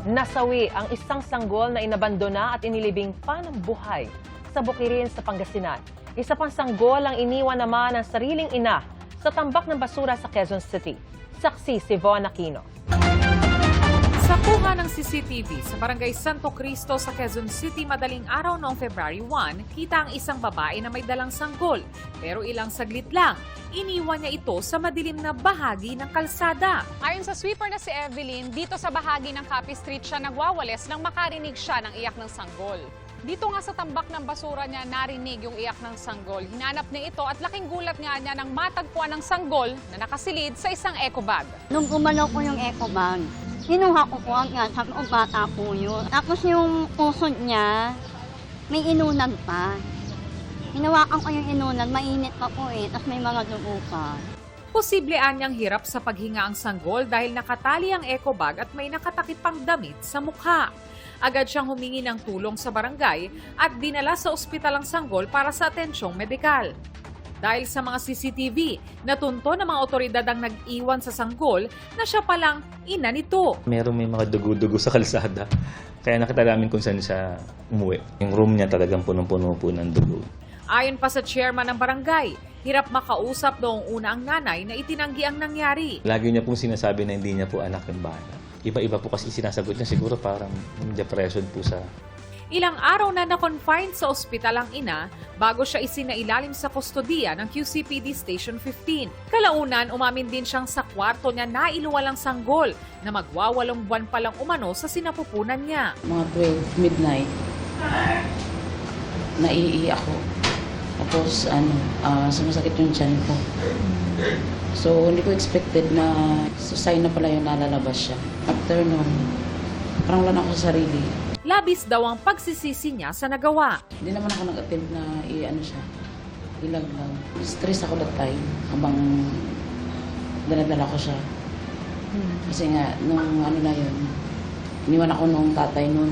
Nasawi ang isang sanggol na inabandona at inilibing panambuhay sa Bukirin sa Pangasinan. Isa pang sanggol ang iniwan naman ng sariling ina sa tambak ng basura sa Quezon City. Saksi si Von Aquino. Sa kuha ng CCTV sa Barangay Santo Cristo sa Quezon City madaling araw noong February 1, kita ang isang babae na may dalang sanggol. Pero ilang saglit lang, iniwan niya ito sa madilim na bahagi ng kalsada. Ayon sa sweeper na si Evelyn, dito sa bahagi ng Capi Street siya nagwawalis nang makarinig siya ng iyak ng sanggol. Dito nga sa tambak ng basura niya narinig yung iyak ng sanggol. Hinanap niya ito at laking gulat nga niya nang matagpuan ng sanggol na nakasilid sa isang eco bag. Nung gumalaw ko yung eco bag, kinuha ko po agad, sabi ko bata po yun. Tapos yung pusod niya, may inunan pa. Hinawakan ko yung inunan, mainit pa po tapos may mga dugo pa. Posible anyang hirap sa paghinga ang sanggol dahil nakatali ang eco bag at may nakatakip pang damit sa mukha. Agad siyang humingi ng tulong sa barangay at dinala sa ospital ang sanggol para sa atensyong medikal. Dahil sa mga CCTV, natunto ng mga otoridad ang nag-iwan sa sanggol na siya palang ina nito. May mga dugo-dugo sa kalsada. Kaya nakita namin kung saan siya umuwi. Yung room niya talagang punong-puno po ng dugo. Ayon pa sa chairman ng barangay, hirap makausap noong una ang nanay na itinanggi ang nangyari. Lagi niya pong sinasabi na hindi niya po anak yung bata. Iba-iba po kasi sinasagot niya, siguro parang depression po sa... Ilang araw na na-confine sa ospital ang ina bago siya isinailalim sa kustodiya ng QCPD Station 15. Kalaunan, umamin din siyang sa kwarto niya nailuwalang sanggol na magwawalong buwan pa lang umano sa sinapupunan niya. Mga 12 midnight, naiiyak ako. Tapos sumasakit yung tiyan ko. So hindi ko expected na sign na pala yung nalalabas siya. After nun, parang wala na ako sa sarili. Labis daw ang pagsisisi niya sa nagawa. Hindi naman ako nag-attempt na ilaglag. Stress ako that time habang daladala ko siya. Kasi nga, nung iniwan ako nung tatay nun.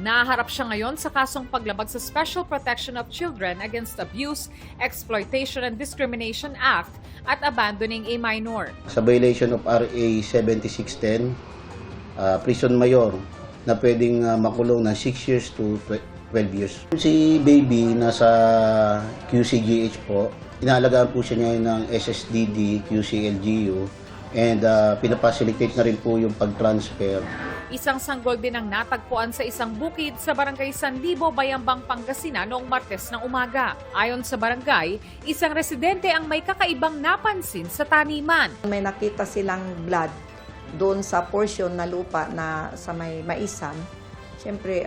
Naharap siya ngayon sa kasong paglabag sa Special Protection of Children Against Abuse, Exploitation and Discrimination Act at abandoning a minor. Sa violation of RA 7610, prison mayor na pwedeng makulong ng 6 years to 12 years. Si baby nasa QCGH po, inaalagaan po siya ngayon ng SSDD, QCLGU, and pinapacilitate na rin po yung pag-transfer. Isang sanggol din ang natagpuan sa isang bukid sa Barangay San Libo, Bayambang, Pangasinan noong Martes ng umaga. Ayon sa barangay, isang residente ang may kakaibang napansin sa taniman. May nakita silang blood doon sa portion na lupa na sa may maisan. Siyempre,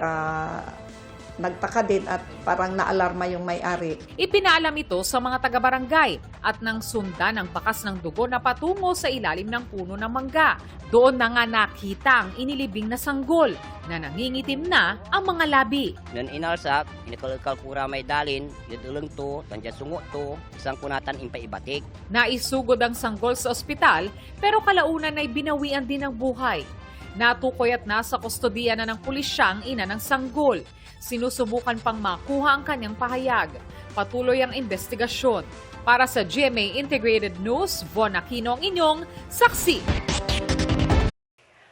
nagtaka din at parang naalarma yung may-ari. Ipinaalam ito sa mga taga-barangay at nang sundan ang bakas ng dugo na patungo sa ilalim ng puno ng mangga. Doon na nga nakita ang inilibing na sanggol na nangingitim na ang mga labi. Nan inalsak, inikalkura may dalin, didulong to, tandya sungo to, isang kunatan impaibatik. Naisugod ang sanggol sa ospital pero kalaunan ay binawian din ng buhay. Natukoy at nasa kustodiya na ng pulisya ang ina ng sanggol. Sinusubukan pang makuha ang kanyang pahayag. Patuloy ang investigasyon. Para sa GMA Integrated News, Von Aquino ang inyong saksi.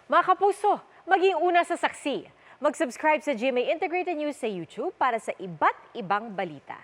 Mga kapuso, maging una sa saksi. Mag-subscribe sa GMA Integrated News sa YouTube para sa iba't ibang balita.